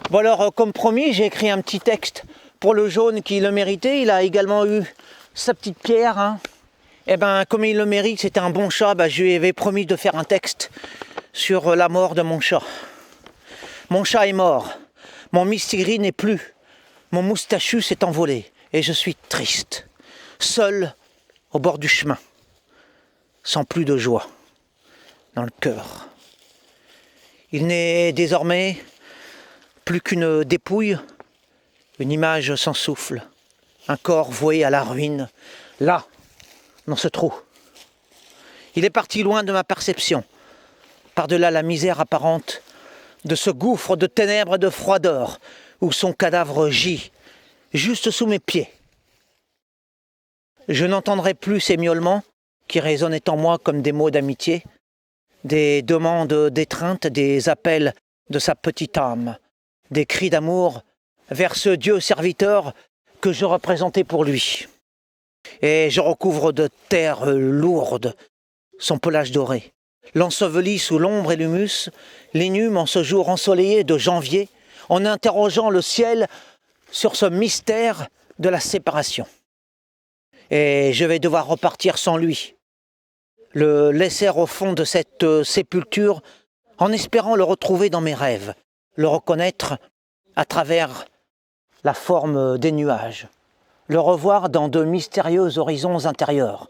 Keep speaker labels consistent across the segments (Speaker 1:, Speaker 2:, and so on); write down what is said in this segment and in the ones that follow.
Speaker 1: Bon alors, comme promis, j'ai écrit un petit texte pour le jaune qui le méritait. Il a également eu sa petite pierre. Hein. Et ben, comme il le mérite, c'était un bon chat, je lui avais promis de faire un texte sur la mort de mon chat. Mon chat est mort. Mon Mistigri n'est plus. Mon moustachu s'est envolé. Et je suis triste. Seul au bord du chemin. Sans plus de joie dans le cœur. Il n'est désormais plus qu'une dépouille, une image sans souffle, un corps voué à la ruine, là, dans ce trou. Il est parti loin de ma perception, par-delà la misère apparente de ce gouffre de ténèbres et de froideur où son cadavre gît, juste sous mes pieds. Je n'entendrai plus ces miaulements qui résonnaient en moi comme des mots d'amitié, des demandes d'étreinte, des appels de sa petite âme, des cris d'amour vers ce Dieu serviteur que je représentais pour lui. Et je recouvre de terre lourde son pelage doré, l'ensevelis sous l'ombre et l'humus, l'inhume en ce jour ensoleillé de janvier, en interrogeant le ciel sur ce mystère de la séparation. Et je vais devoir repartir sans lui, le laisser au fond de cette sépulture en espérant le retrouver dans mes rêves, le reconnaître à travers la forme des nuages, le revoir dans de mystérieux horizons intérieurs,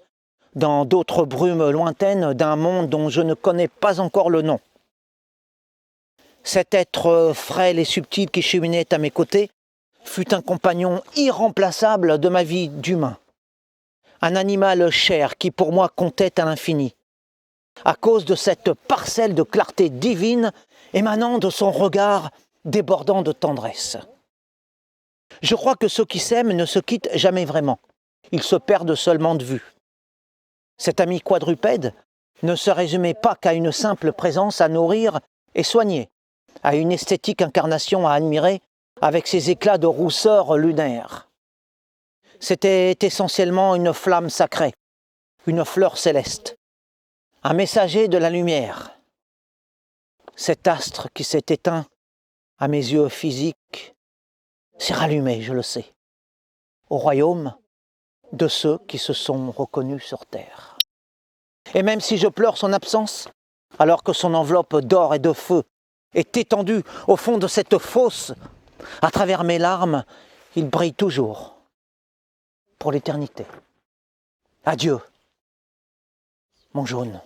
Speaker 1: dans d'autres brumes lointaines d'un monde dont je ne connais pas encore le nom. Cet être frêle et subtil qui cheminait à mes côtés fut un compagnon irremplaçable de ma vie d'humain. Un animal cher qui pour moi comptait à l'infini, à cause de cette parcelle de clarté divine émanant de son regard débordant de tendresse. Je crois que ceux qui s'aiment ne se quittent jamais vraiment, ils se perdent seulement de vue. Cet ami quadrupède ne se résumait pas qu'à une simple présence à nourrir et soigner, à une esthétique incarnation à admirer avec ses éclats de rousseur lunaire. C'était essentiellement une flamme sacrée, une fleur céleste, un messager de la lumière. Cet astre qui s'est éteint à mes yeux physiques s'est rallumé, je le sais, au royaume de ceux qui se sont reconnus sur terre. Et même si je pleure son absence, alors que son enveloppe d'or et de feu est étendue au fond de cette fosse, à travers mes larmes, il brille toujours pour l'éternité. Adieu, mon jaune.